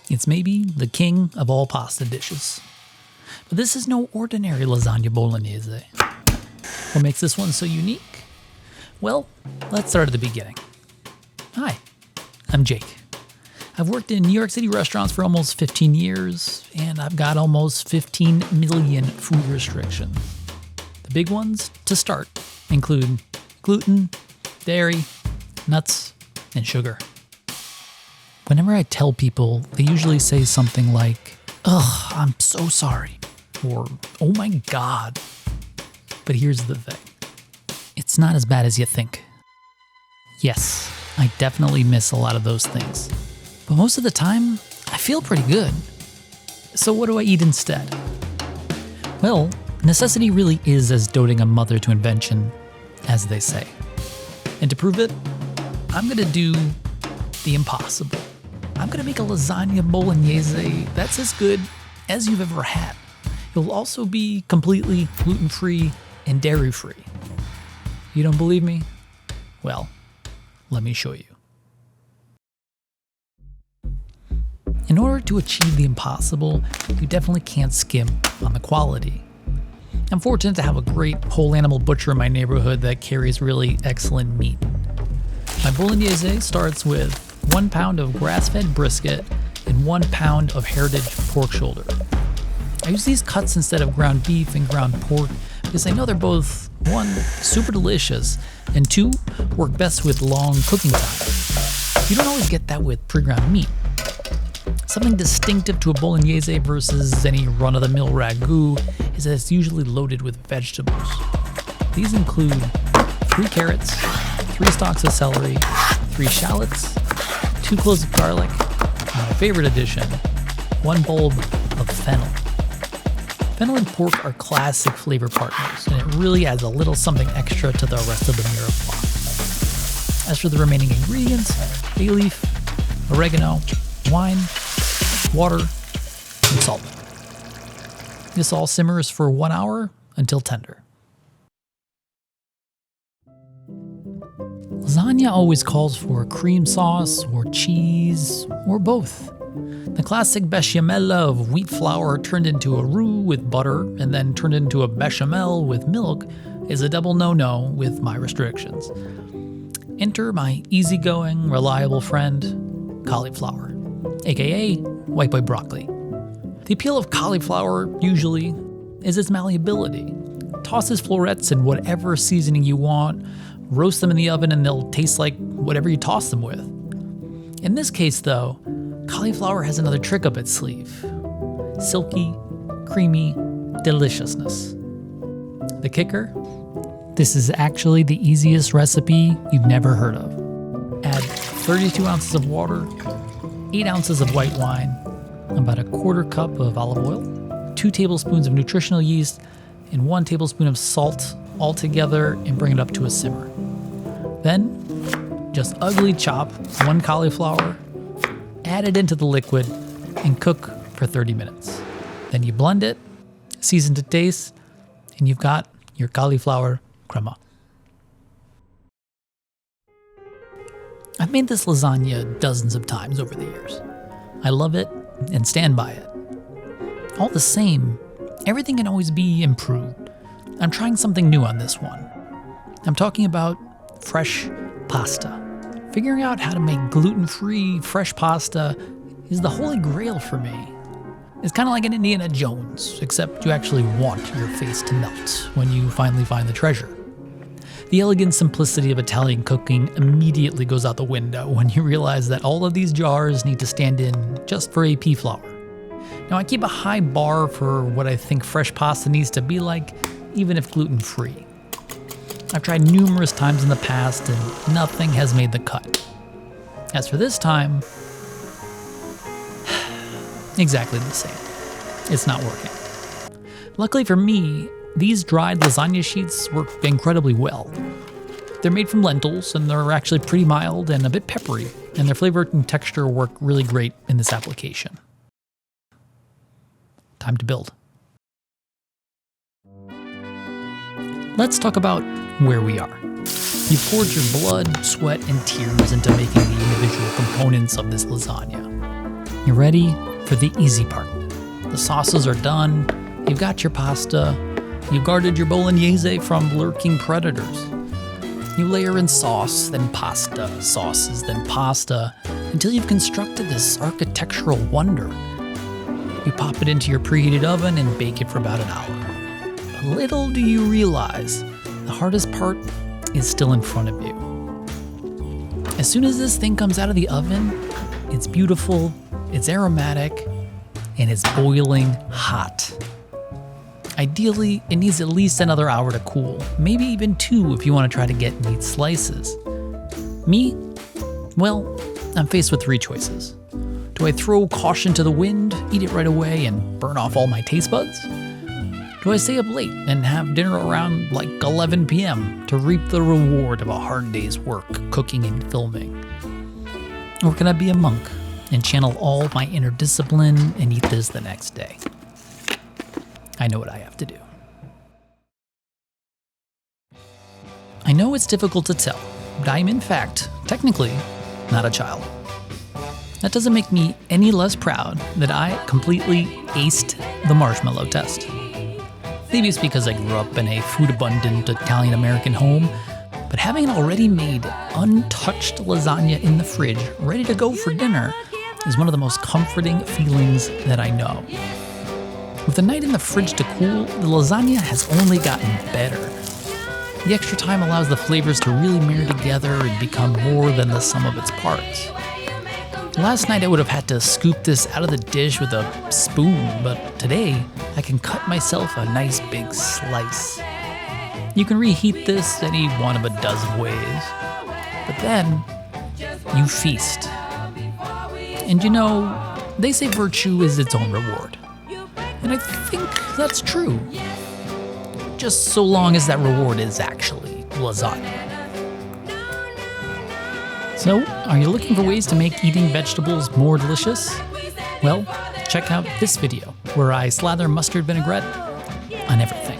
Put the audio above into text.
It's maybe the king of all pasta dishes. But this is no ordinary lasagna bolognese. What makes this one so unique? Well, let's start at the beginning. Hi, I'm Jake. I've worked in New York City restaurants for almost 15 years, and I've got almost 15 million food restrictions. The big ones, to start, include gluten, dairy, nuts, and sugar. Whenever I tell people, they usually say something like, "Ugh, I'm so sorry," or "Oh my God." But here's the thing. It's not as bad as you think. Yes, I definitely miss a lot of those things. But most of the time, I feel pretty good. So what do I eat instead? Well, necessity really is as doting a mother to invention, as they say. And to prove it, I'm gonna do the impossible. I'm gonna make a lasagna bolognese that's as good as you've ever had. It'll also be completely gluten-free and dairy-free. You don't believe me? Well, let me show you. In order to achieve the impossible, you definitely can't skimp on the quality. I'm fortunate to have a great whole animal butcher in my neighborhood that carries really excellent meat. My bolognese starts with 1 pound of grass-fed brisket and 1 pound of heritage pork shoulder. I use these cuts instead of ground beef and ground pork because I know they're both, 1, super delicious, and 2, work best with long cooking time. You don't always get that with pre-ground meat. Something distinctive to a bolognese versus any run-of-the-mill ragu is that it's usually loaded with vegetables. These include 3 carrots, 3 stalks of celery, 3 shallots, 2 cloves of garlic, and my favorite addition, 1 bulb of fennel. Fennel and pork are classic flavor partners, and it really adds a little something extra to the rest of the mirepoix. As for the remaining ingredients, bay leaf, oregano, wine, water, and salt. This all simmers for 1 hour until tender. Lasagna always calls for cream sauce or cheese or both. The classic bechamel of wheat flour turned into a roux with butter and then turned into a bechamel with milk is a double no-no with my restrictions. Enter my easygoing, reliable friend, cauliflower, aka white boy broccoli. The appeal of cauliflower, usually, is its malleability. Toss its florets in whatever seasoning you want, roast them in the oven, and they'll taste like whatever you toss them with. In this case, though, cauliflower has another trick up its sleeve. Silky, creamy deliciousness. The kicker? This is actually the easiest recipe you've never heard of. Add 32 ounces of water, 8 ounces of white wine, about 1/4 cup of olive oil, 2 tablespoons of nutritional yeast, and 1 tablespoon of salt all together and bring it up to a simmer. Then, just ugly chop 1 cauliflower, add it into the liquid, and cook for 30 minutes. Then you blend it, season to taste, and you've got your cauliflower CREMA. I've made this lasagna dozens of times over the years. I love it and stand by it. All the same, everything can always be improved. I'm trying something new on this one. I'm talking about fresh pasta. Figuring out how to make gluten-free fresh pasta is the holy grail for me. It's kind of like an Indiana Jones, except you actually want your face to melt when you finally find the treasure. The elegant simplicity of Italian cooking immediately goes out the window when you realize that all of these jars need to stand in just for AP flour. Now, I keep a high bar for what I think fresh pasta needs to be like, even if gluten-free. I've tried numerous times in the past and nothing has made the cut. As for this time, exactly the same. It's not working. Luckily for me, these dried lasagna sheets work incredibly well. They're made from lentils and they're actually pretty mild and a bit peppery, and their flavor and texture work really great in this application. Time to build. Let's talk about where we are. You've poured your blood, sweat, and tears into making the individual components of this lasagna. You're ready for the easy part. The sauces are done, you've got your pasta, you've guarded your bolognese from lurking predators. You layer in sauce, then pasta, sauces, then pasta, until you've constructed this architectural wonder. You pop it into your preheated oven and bake it for about an hour. But little do you realize, the hardest part is still in front of you. As soon as this thing comes out of the oven, it's beautiful, it's aromatic, and it's boiling hot. Ideally, it needs at least another hour to cool, maybe even 2 if you want to try to get neat slices. Me? Well, I'm faced with 3 choices. Do I throw caution to the wind, eat it right away, and burn off all my taste buds? Do I stay up late and have dinner around like 11 p.m. to reap the reward of a hard day's work cooking and filming? Or can I be a monk and channel all my inner discipline and eat this the next day? I know what I have to do. I know it's difficult to tell, but I'm in fact, technically, not a child. That doesn't make me any less proud that I completely aced the marshmallow test. Maybe it's because I grew up in a food-abundant Italian-American home, but having an already made, untouched lasagna in the fridge, ready to go for dinner, is one of the most comforting feelings that I know. With the night in the fridge to cool, the lasagna has only gotten better. The extra time allows the flavors to really marry together and become more than the sum of its parts. Last night I would have had to scoop this out of the dish with a spoon, but today I can cut myself a nice big slice. You can reheat this any one of a dozen ways, but then you feast. And you know, they say virtue is its own reward. And I think that's true. Just so long as that reward is actually lasagna. So, are you looking for ways to make eating vegetables more delicious? Well, check out this video where I slather mustard vinaigrette on everything.